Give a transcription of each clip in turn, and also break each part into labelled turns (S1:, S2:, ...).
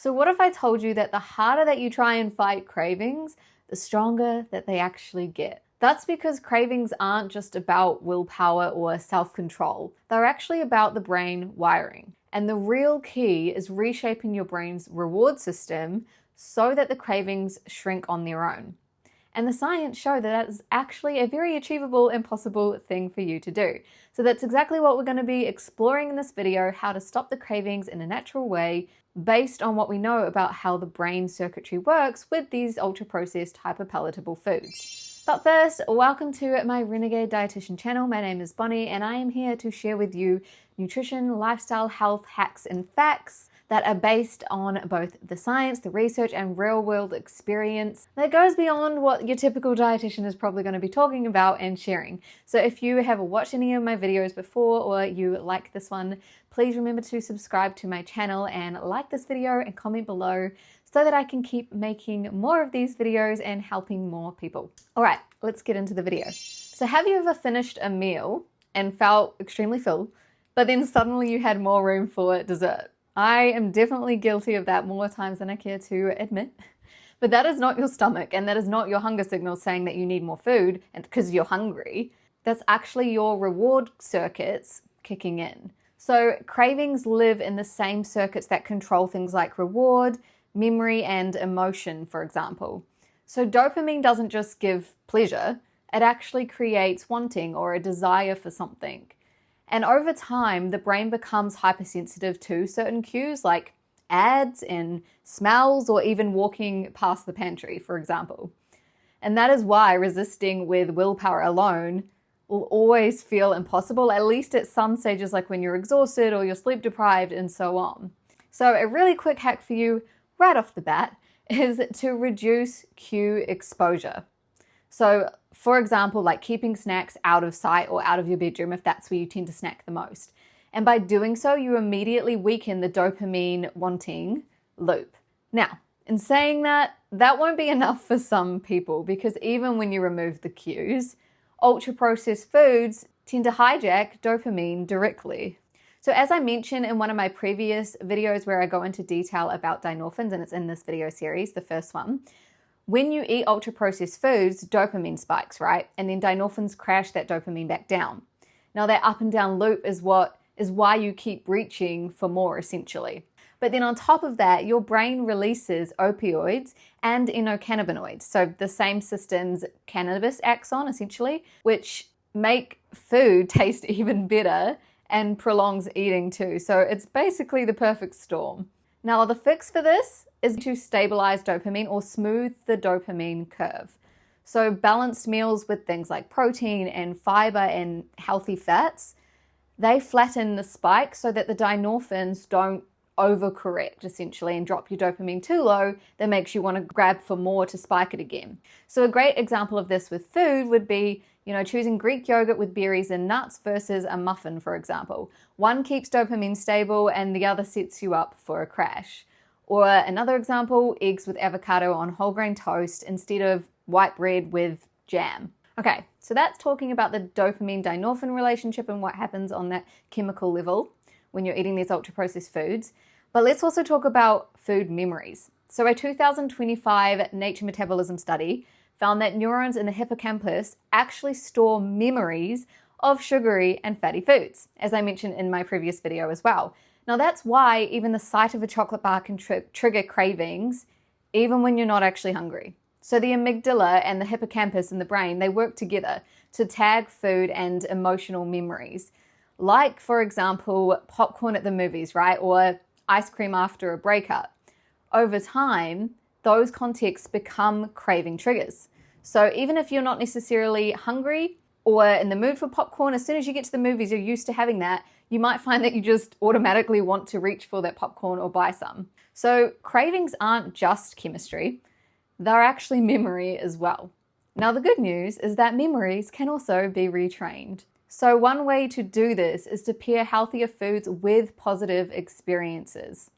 S1: So what if I told you that the harder that you try and fight cravings, the stronger that they actually get? That's because cravings aren't just about willpower or self-control. They're actually about the brain wiring. And the real key is reshaping your brain's reward system so that the cravings shrink on their own. And the science show that that is actually a very achievable and possible thing for you to do. So that's exactly what we're going to be exploring in this video, how to stop the cravings in a natural way based on what we know about how the brain circuitry works with these ultra-processed hyperpalatable foods. But first, welcome to my Renegade Dietitian channel. My name is Bonnie and I am here to share with you nutrition, lifestyle, health, hacks, and facts that are based on both the science, the research, and real-world experience that goes beyond what your typical dietitian is probably going to be talking about and sharing. So if you have watched any of my videos before or you like this one, please remember to subscribe to my channel and like this video and comment below so that I can keep making more of these videos and helping more people. All right, let's get into the video. So have you ever finished a meal and felt extremely full, but then suddenly you had more room for dessert? I am definitely guilty of that more times than I care to admit. But that is not your stomach and that is not your hunger signal saying that you need more food and because you're hungry. That's actually your reward circuits kicking in. So cravings live in the same circuits that control things like reward, memory, and emotion, for example. So dopamine doesn't just give pleasure, it actually creates wanting or a desire for something. And over time, the brain becomes hypersensitive to certain cues like ads and smells or even walking past the pantry, for example. And that is why resisting with willpower alone will always feel impossible, at least at some stages like when you're exhausted or you're sleep deprived and so on. So a really quick hack for you right off the bat is to reduce cue exposure. So for example, like keeping snacks out of sight or out of your bedroom if that's where you tend to snack the most. And by doing so, you immediately weaken the dopamine wanting loop. Now, in saying that, that won't be enough for some people because even when you remove the cues, ultra-processed foods tend to hijack dopamine directly. So as I mentioned in one of my previous videos where I go into detail about dynorphins, and it's in this video series, the first one, when you eat ultra-processed foods, dopamine spikes, right? And then dynorphins crash that dopamine back down. Now that up and down loop is why you keep reaching for more, essentially. But then on top of that, your brain releases opioids and endocannabinoids. So the same systems cannabis acts on, essentially, which make food taste even better and prolongs eating too. So it's basically the perfect storm. Now the fix for this is to stabilize dopamine or smooth the dopamine curve. So balanced meals with things like protein and fiber and healthy fats, they flatten the spike so that the dynorphins don't overcorrect essentially and drop your dopamine too low that makes you want to grab for more to spike it again. So a great example of this with food would be, choosing Greek yogurt with berries and nuts versus a muffin, for example. One keeps dopamine stable and the other sets you up for a crash. Or another example, eggs with avocado on whole grain toast instead of white bread with jam. Okay, so that's talking about the dopamine-dynorphin relationship and what happens on that chemical level when you're eating these ultra-processed foods. But let's also talk about food memories. So a 2025 Nature Metabolism study found that neurons in the hippocampus actually store memories of sugary and fatty foods, as I mentioned in my previous video as well. Now that's why even the sight of a chocolate bar can trigger cravings, even when you're not actually hungry. So the amygdala and the hippocampus in the brain, they work together to tag food and emotional memories. Like, for example, popcorn at the movies, right? Or ice cream after a breakup. Over time, those contexts become craving triggers. So even if you're not necessarily hungry or in the mood for popcorn, as soon as you get to the movies, you're used to having that, you might find that you just automatically want to reach for that popcorn or buy some. So cravings aren't just chemistry, they're actually memory as well. Now the good news is that memories can also be retrained. So one way to do this is to pair healthier foods with positive experiences,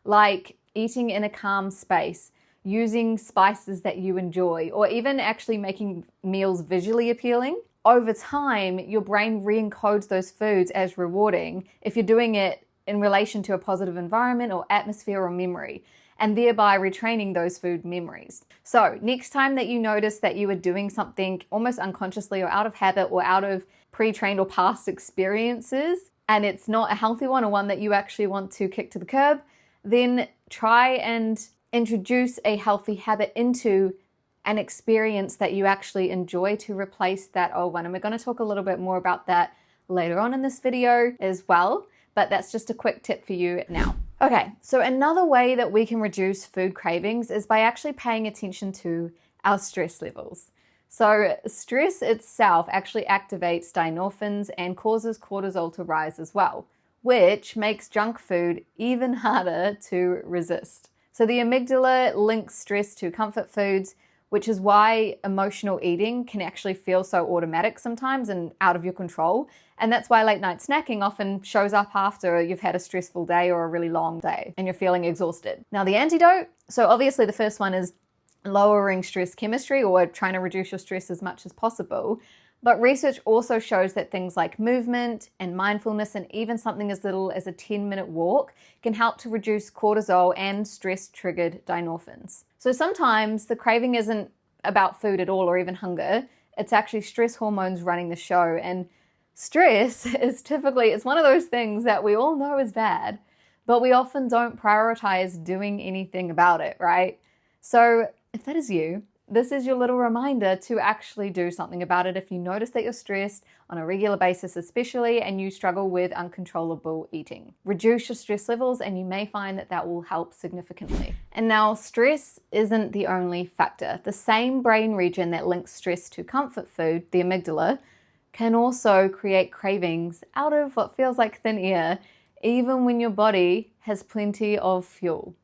S1: like eating in a calm space, using spices that you enjoy, or even actually making meals visually appealing. Over time, your brain re-encodes those foods as rewarding if you're doing it in relation to a positive environment or atmosphere or memory, and thereby retraining those food memories. So next time that you notice that you are doing something almost unconsciously or out of habit or out of pre-trained or past experiences, and it's not a healthy one or one that you actually want to kick to the curb, then try and introduce a healthy habit into an experience that you actually enjoy to replace that old one. And we're going to talk a little bit more about that later on in this video as well, but that's just a quick tip for you now. Okay, so another way that we can reduce food cravings is by actually paying attention to our stress levels. So stress itself actually activates dynorphins and causes cortisol to rise as well, which makes junk food even harder to resist. So the amygdala links stress to comfort foods, which is why emotional eating can actually feel so automatic sometimes and out of your control. And that's why late night snacking often shows up after you've had a stressful day or a really long day and you're feeling exhausted. Now the antidote, so obviously the first one is lowering stress chemistry or trying to reduce your stress as much as possible. But research also shows that things like movement and mindfulness and even something as little as a 10-minute walk can help to reduce cortisol and stress-triggered dynorphins. So sometimes the craving isn't about food at all or even hunger. It's actually stress hormones running the show. And stress is typically, it's one of those things that we all know is bad, but we often don't prioritize doing anything about it, right? So if that is you, this is your little reminder to actually do something about it if you notice that you're stressed on a regular basis especially and you struggle with uncontrollable eating. Reduce your stress levels and you may find that that will help significantly. And now stress isn't the only factor. The same brain region that links stress to comfort food, the amygdala, can also create cravings out of what feels like thin air, even when your body has plenty of fuel.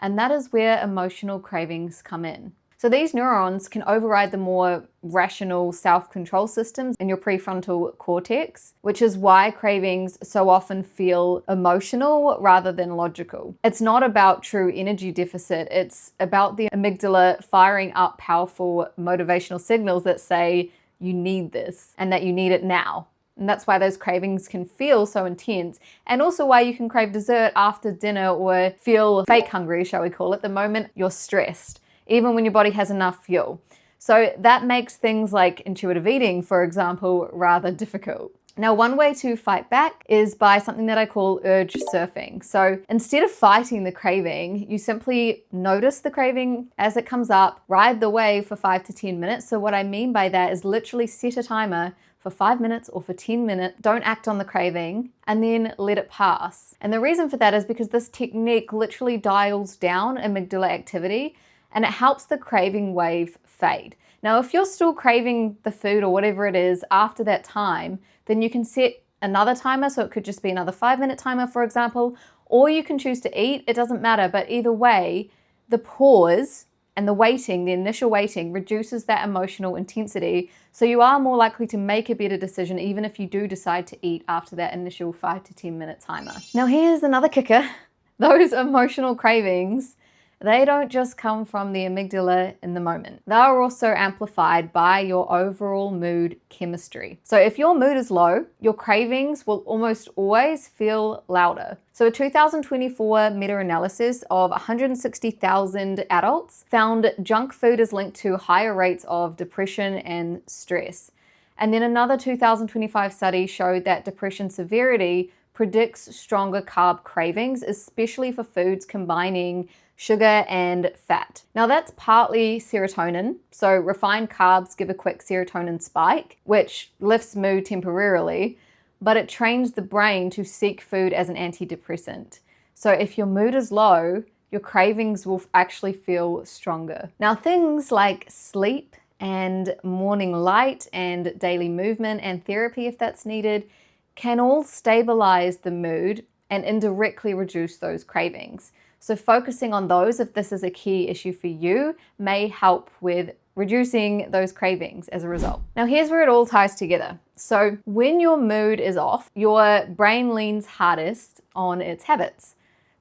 S1: And that is where emotional cravings come in. So these neurons can override the more rational self-control systems in your prefrontal cortex, which is why cravings so often feel emotional rather than logical. It's not about true energy deficit. It's about the amygdala firing up powerful motivational signals that say you need this and that you need it now. And that's why those cravings can feel so intense, and also why you can crave dessert after dinner or feel fake hungry, shall we call it, the moment you're stressed, even when your body has enough fuel. So that makes things like intuitive eating, for example, rather difficult. Now, one way to fight back is by something that I call urge surfing. So instead of fighting the craving, you simply notice the craving as it comes up, ride the wave for 5 to 10 minutes. So what I mean by that is literally set a timer for 5 minutes or for 10 minutes, don't act on the craving, and then let it pass. And the reason for that is because this technique literally dials down amygdala activity and it helps the craving wave fade. Now, if you're still craving the food or whatever it is after that time, then you can set another timer. So it could just be another 5-minute timer, for example, or you can choose to eat. It doesn't matter. But either way, the pause and the waiting, the initial waiting, reduces that emotional intensity. So you are more likely to make a better decision, even if you do decide to eat after that initial 5 to 10 minute timer. Now, here's another kicker. Those emotional cravings, they don't just come from the amygdala in the moment. They are also amplified by your overall mood chemistry. So if your mood is low, your cravings will almost always feel louder. So a 2024 meta-analysis of 160,000 adults found junk food is linked to higher rates of depression and stress. And then another 2025 study showed that depression severity predicts stronger carb cravings, especially for foods combining sugar and fat. Now that's partly serotonin. So refined carbs give a quick serotonin spike, which lifts mood temporarily, but it trains the brain to seek food as an antidepressant. So if your mood is low, your cravings will actually feel stronger. Now things like sleep and morning light and daily movement and therapy, if that's needed, can all stabilize the mood and indirectly reduce those cravings. So focusing on those, if this is a key issue for you, may help with reducing those cravings as a result. Now here's where it all ties together. So when your mood is off, your brain leans hardest on its habits.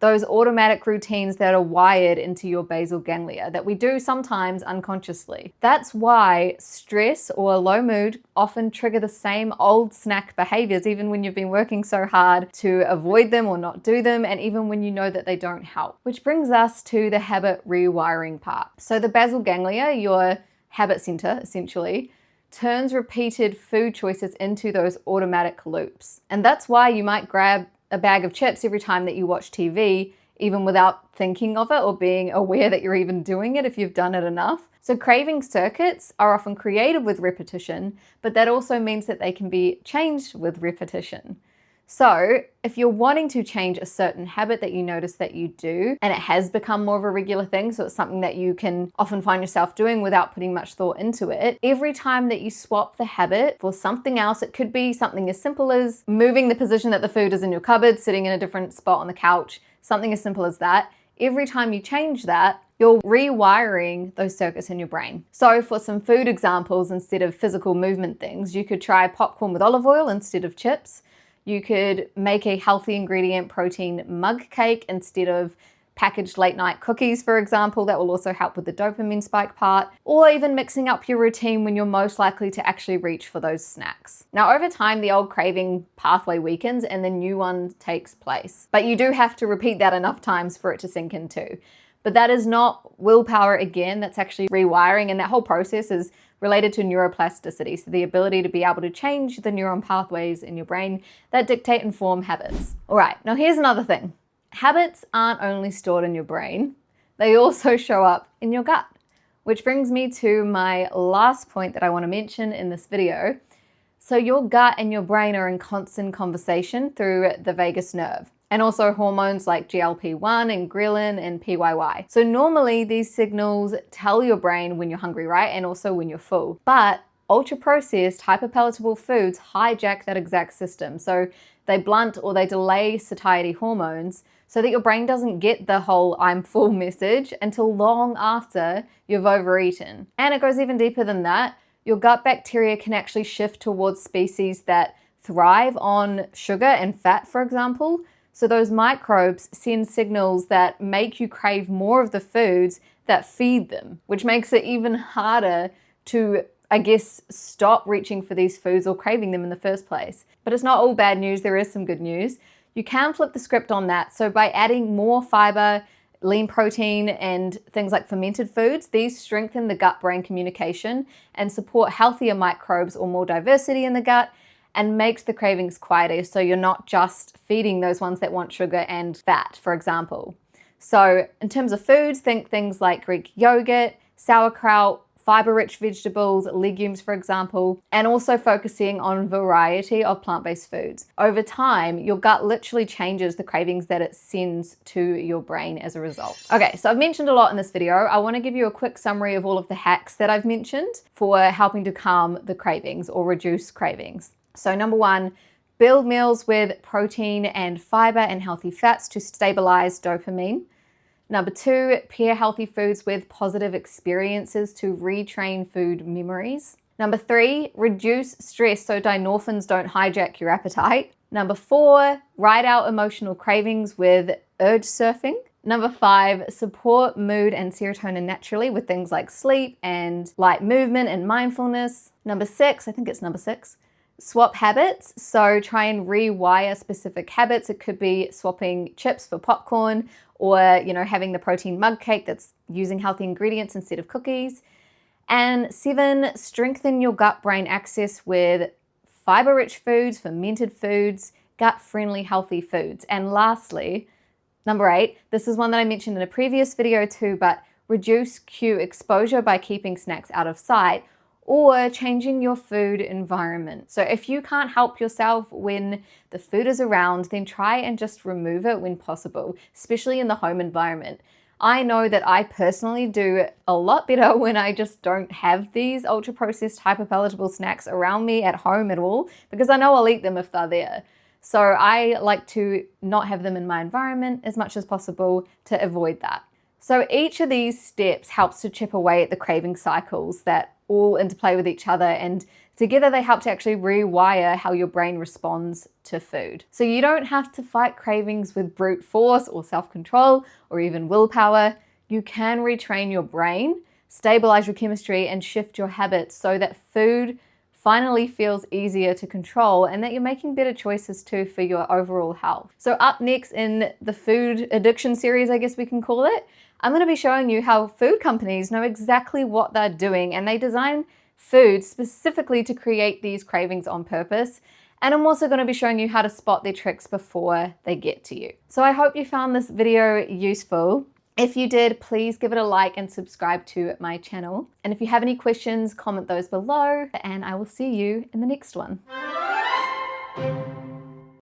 S1: those automatic routines that are wired into your basal ganglia that we do sometimes unconsciously. That's why stress or low mood often trigger the same old snack behaviors, even when you've been working so hard to avoid them or not do them, and even when you know that they don't help. Which brings us to the habit rewiring part. So the basal ganglia, your habit center essentially, turns repeated food choices into those automatic loops. And that's why you might grab a bag of chips every time that you watch TV, even without thinking of it or being aware that you're even doing it if you've done it enough. So craving circuits are often created with repetition, but that also means that they can be changed with repetition. So if you're wanting to change a certain habit that you notice that you do, and it has become more of a regular thing, so it's something that you can often find yourself doing without putting much thought into it, every time that you swap the habit for something else, it could be something as simple as moving the position that the food is in your cupboard, sitting in a different spot on the couch, something as simple as that. Every time you change that, you're rewiring those circuits in your brain. So for some food examples, instead of physical movement things, you could try popcorn with olive oil instead of chips. You could make a healthy ingredient protein mug cake instead of packaged late night cookies, for example. That will also help with the dopamine spike part, or even mixing up your routine when you're most likely to actually reach for those snacks. Now, over time, the old craving pathway weakens and the new one takes place. But you do have to repeat that enough times for it to sink in too. But that is not willpower again, that's actually rewiring, and that whole process is related to neuroplasticity, so the ability to be able to change the neuron pathways in your brain that dictate and form habits. All right, now here's another thing. Habits aren't only stored in your brain, they also show up in your gut, which brings me to my last point that I want to mention in this video. So your gut and your brain are in constant conversation through the vagus nerve, and also hormones like GLP-1 and ghrelin and PYY. So normally these signals tell your brain when you're hungry, right? And also when you're full. But ultra-processed, hyperpalatable foods hijack that exact system. So they blunt or they delay satiety hormones so that your brain doesn't get the whole I'm full message until long after you've overeaten. And it goes even deeper than that. Your gut bacteria can actually shift towards species that thrive on sugar and fat, for example. So those microbes send signals that make you crave more of the foods that feed them, which makes it even harder to, I guess, stop reaching for these foods or craving them in the first place. But it's not all bad news, there is some good news. You can flip the script on that. So by adding more fiber, lean protein, and things like fermented foods, these strengthen the gut-brain communication and support healthier microbes or more diversity in the gut, and makes the cravings quieter, so you're not just feeding those ones that want sugar and fat, for example. So in terms of foods, think things like Greek yogurt, sauerkraut, fiber-rich vegetables, legumes, for example, and also focusing on variety of plant-based foods. Over time, your gut literally changes the cravings that it sends to your brain as a result. Okay, so I've mentioned a lot in this video. I want to give you a quick summary of all of the hacks that I've mentioned for helping to calm the cravings or reduce cravings. So number one, build meals with protein and fiber and healthy fats to stabilize dopamine. Number two, pair healthy foods with positive experiences to retrain food memories. Number three, reduce stress so dynorphins don't hijack your appetite. Number four, ride out emotional cravings with urge surfing. Number five, support mood and serotonin naturally with things like sleep and light movement and mindfulness. Number six, I think it's number six, swap habits. So try and rewire specific habits. It could be swapping chips for popcorn, or having the protein mug cake that's using healthy ingredients instead of cookies. And seven, strengthen your gut-brain axis with fiber-rich foods, fermented foods, gut-friendly healthy foods. And lastly, number eight, this is one that I mentioned in a previous video too, but reduce cue exposure by keeping snacks out of sight or changing your food environment. So if you can't help yourself when the food is around, then try and just remove it when possible, especially in the home environment. I know that I personally do a lot better when I just don't have these ultra-processed, hyperpalatable snacks around me at home at all, because I know I'll eat them if they're there. So I like to not have them in my environment as much as possible to avoid that. So each of these steps helps to chip away at the craving cycles that all interplay with each other and Together, they help to actually rewire how your brain responds to food. So you don't have to fight cravings with brute force or self-control or even willpower. You can retrain your brain, stabilize your chemistry, and shift your habits so that food finally feels easier to control and that you're making better choices too for your overall health. So up next in the food addiction series, I guess we can call it, I'm going to be showing you how food companies know exactly what they're doing, and they design food specifically to create these cravings on purpose. And I'm also going to be showing you how to spot their tricks before they get to you. So I hope you found this video useful. If you did, please give it a like and subscribe to my channel. And if you have any questions, comment those below, and I will see you in the next one.